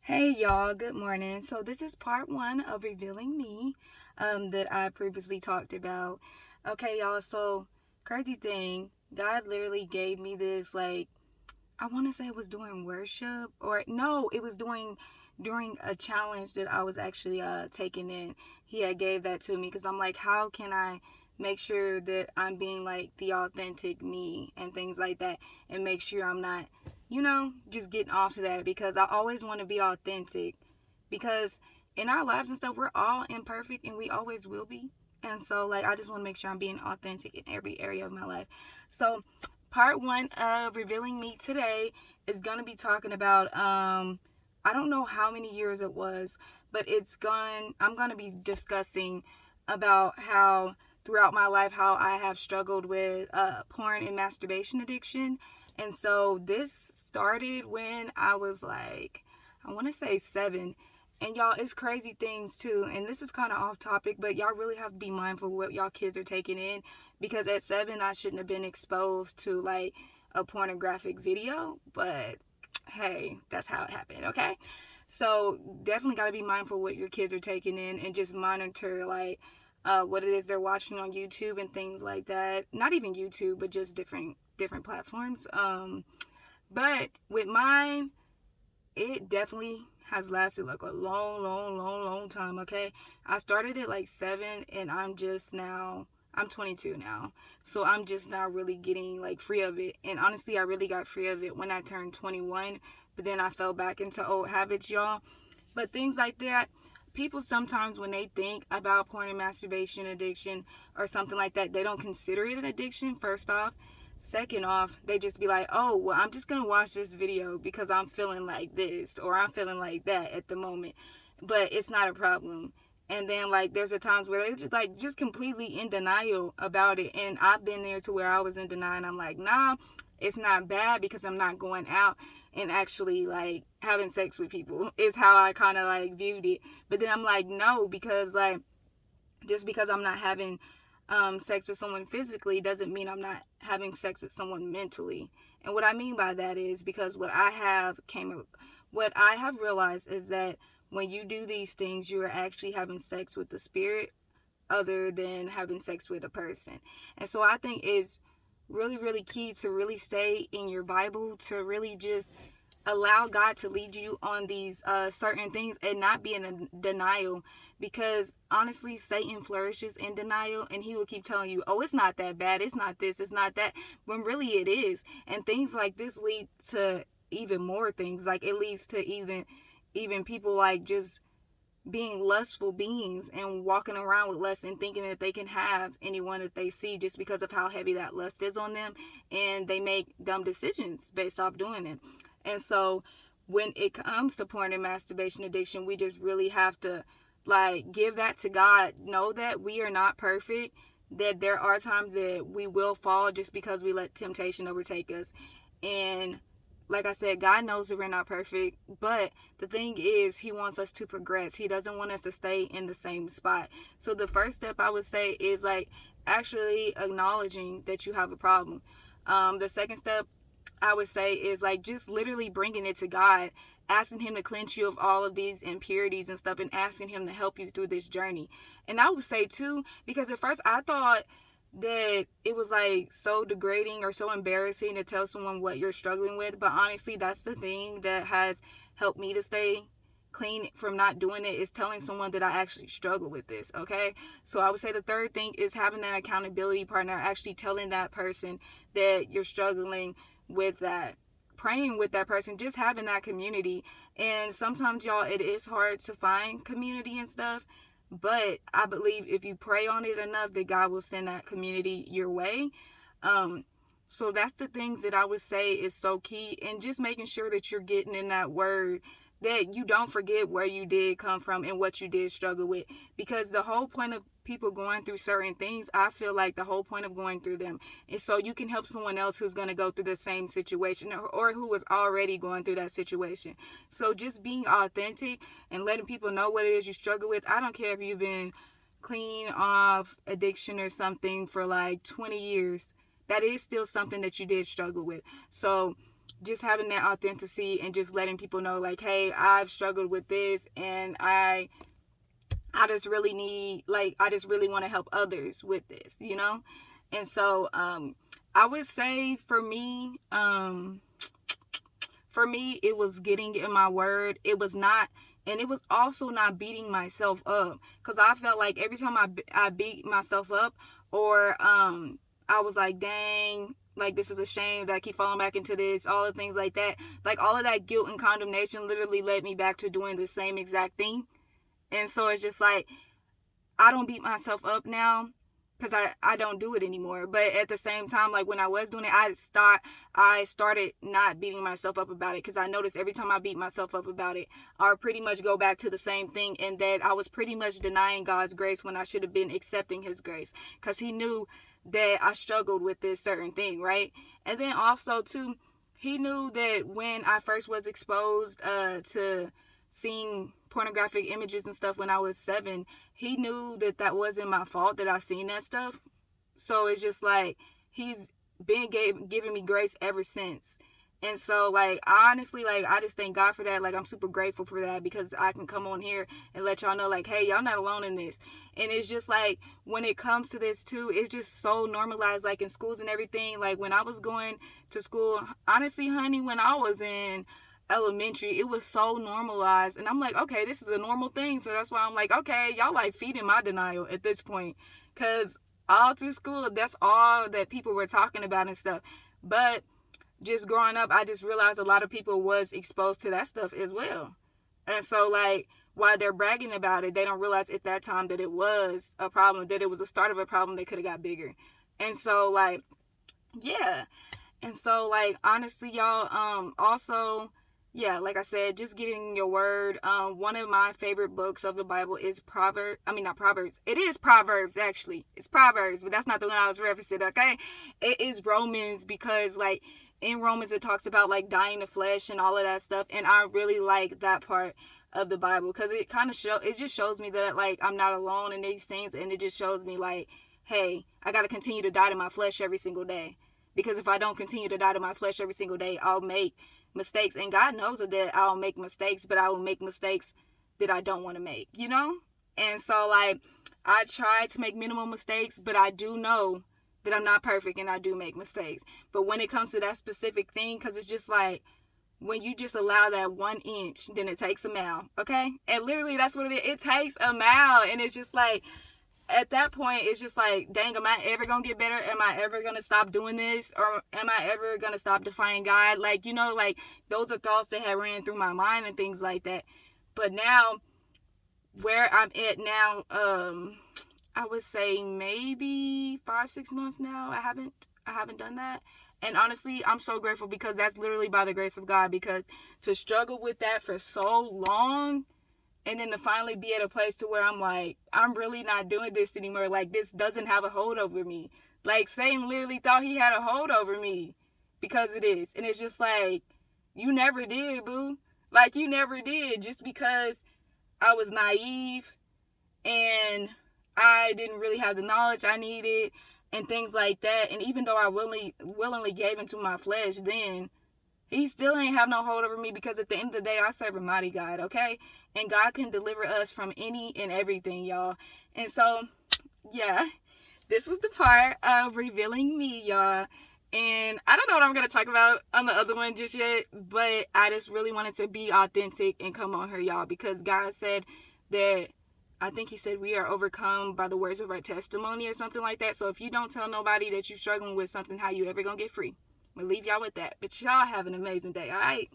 Hey y'all, good morning. So this is part one of Revealing Me that I previously talked about. Okay, y'all, so crazy thing, God literally gave me this I want to say it was during worship or no, it was during a challenge that I was actually taking in. He had gave that to me because I'm like, how can I make sure that I'm being like the authentic me and things like that and make sure I'm not, just getting off to that because I always want to be authentic because in our lives and stuff, we're all imperfect and we always will be. And so, I just want to make sure I'm being authentic in every area of my life. So, part one of Revealing Me today is going to be talking about, I don't know how many years it was, but I'm going to be discussing about how throughout my life, how I have struggled with porn and masturbation addiction. And so, this started when I was I want to say 7. And y'all, it's crazy things too. And this is kind of off topic, but y'all really have to be mindful of what y'all kids are taking in. Because at 7, I shouldn't have been exposed to a pornographic video. But hey, that's how it happened, okay? So definitely got to be mindful what your kids are taking in and just monitor what it is they're watching on YouTube and things like that. Not even YouTube, but just different platforms. But with mine, it definitely has lasted like a long time, okay? I started at 7 and I'm 22 now. So I'm just now really getting free of it. And honestly, I really got free of it when I turned 21, but then I fell back into old habits, y'all. But things like that, people sometimes when they think about porn and masturbation addiction or something like that, they don't consider it an addiction first off. Second off, they just be like, oh, well, I'm just going to watch this video because I'm feeling like this or I'm feeling like that at the moment. But it's not a problem. And then, there's a times where they're just completely in denial about it. And I've been there to where I was in denial. And I'm like, nah, it's not bad because I'm not going out and actually, having sex with people is how I kind of, viewed it. But then I'm like, no, because, just because I'm not having sex with someone physically doesn't mean I'm not having sex with someone mentally. And what I mean by that is because what I have realized is that when you do these things, you are actually having sex with the spirit other than having sex with a person. And so I think it's really, really key to really stay in your Bible, to really just allow God to lead you on these certain things and not be in denial, because honestly Satan flourishes in denial and he will keep telling you, oh, it's not that bad, it's not this, it's not that, when really it is. And things like this lead to even more things. It leads to even people just being lustful beings and walking around with lust and thinking that they can have anyone that they see just because of how heavy that lust is on them, and they make dumb decisions based off doing it. And so when it comes to porn and masturbation addiction, we just really have to give that to God. Know that we are not perfect, that there are times that we will fall just because we let temptation overtake us. And like I said, God knows that we're not perfect, but the thing is, He wants us to progress. He doesn't want us to stay in the same spot. So the first step I would say is actually acknowledging that you have a problem. The second step I would say is just literally bringing it to God, asking Him to cleanse you of all of these impurities and stuff, and asking Him to help you through this journey. And I would say too, because at first I thought that it was so degrading or so embarrassing to tell someone what you're struggling with, but honestly that's the thing that has helped me to stay clean from not doing it, is telling someone that I actually struggle with this. Okay, so I would say the third thing is having that accountability partner, actually telling that person that you're struggling with that, praying with that person, just having that community. And sometimes, y'all, it is hard to find community and stuff, but I believe if you pray on it enough, that God will send that community your way. So that's the things that I would say is so key. And just making sure that you're getting in that word, that you don't forget where you did come from and what you did struggle with. Because the whole point of people going through certain things, I feel like the whole point of going through them is so you can help someone else who's going to go through the same situation, or who was already going through that situation. So just being authentic and letting people know what it is you struggle with. I don't care if you've been clean off addiction or something for 20 years. That is still something that you did struggle with. So just having that authenticity and just letting people know, like, hey, I've struggled with this, and I just really need, like, I just really want to help others with this, you know? And so I would say for me, it was getting in my word. It was not, and it was also not beating myself up, because I felt like every time I beat myself up, or I was like, dang, like, this is a shame that I keep falling back into this, all the things like that. Like, all of that guilt and condemnation literally led me back to doing the same exact thing. And so it's just like, I don't beat myself up now, because I don't do it anymore. But at the same time, like, when I was doing it, I started not beating myself up about it, because I noticed every time I beat myself up about it, I would pretty much go back to the same thing, and that I was pretty much denying God's grace when I should have been accepting his grace, because he knew that I struggled with this certain thing, right? And then also too, he knew that when I first was exposed to seeing pornographic images and stuff when I was 7, he knew that that wasn't my fault that I seen that stuff. So it's just like, he's been giving me grace ever since. And so, like, honestly, like, I just thank God for that. Like, I'm super grateful for that, because I can come on here and let y'all know, like, hey, y'all not alone in this. And it's just like, when it comes to this too, it's just so normalized, like, in schools and everything. Like, when I was going to school, honestly, honey, when I was in elementary, it was so normalized, and I'm like, okay, this is a normal thing. So that's why I'm like, okay, y'all like feeding my denial at this point, because all through school, that's all that people were talking about and stuff. But just growing up, I just realized a lot of people was exposed to that stuff as well. And so, like, while they're bragging about it, they don't realize at that time that it was a problem, that it was the start of a problem that could have got bigger. And so, like, yeah. And so, like, honestly, y'all, also, yeah, like I said, just getting in your word. One of my favorite books of the Bible is not Proverbs. It is Proverbs, actually. It's Proverbs, but that's not the one I was referencing, okay? It is Romans, because, like, in Romans, it talks about, like, dying the flesh and all of that stuff. And I really like that part of the Bible, because it kind of it just shows me that, like, I'm not alone in these things. And it just shows me, like, hey, I got to continue to die to my flesh every single day. Because if I don't continue to die to my flesh every single day, I'll make mistakes. And God knows that I'll make mistakes, but I will make mistakes that I don't want to make, you know? And so, like, I try to make minimal mistakes, but I do know that I'm not perfect and I do make mistakes. But when it comes to that specific thing, because it's just like, when you just allow that 1 inch, then it takes a mile, okay? And literally, that's what it is. It takes a mile. And it's just like, at that point, it's just like, dang, am I ever going to get better? Am I ever going to stop doing this? Or am I ever going to stop defying God? Like, you know, like, those are thoughts that have ran through my mind and things like that. But now, where I'm at now, I would say maybe 5-6 months now. I haven't done that. And honestly, I'm so grateful, because that's literally by the grace of God. Because to struggle with that for so long, and then to finally be at a place to where I'm like, I'm really not doing this anymore. Like, this doesn't have a hold over me. Like, Satan literally thought he had a hold over me, because it is. And it's just like, you never did, boo. Like, you never did, just because I was naive and I didn't really have the knowledge I needed and things like that. And even though I willingly gave into my flesh, then he still ain't have no hold over me, because at the end of the day, I serve a mighty God, okay? And God can deliver us from any and everything, y'all. And so, yeah, this was the part of revealing me, y'all. And I don't know what I'm going to talk about on the other one just yet, but I just really wanted to be authentic and come on here, y'all, because God said that, I think he said, we are overcome by the words of our testimony or something like that. So if you don't tell nobody that you're struggling with something, how you ever going to get free? I'm going to leave y'all with that. But y'all have an amazing day, all right?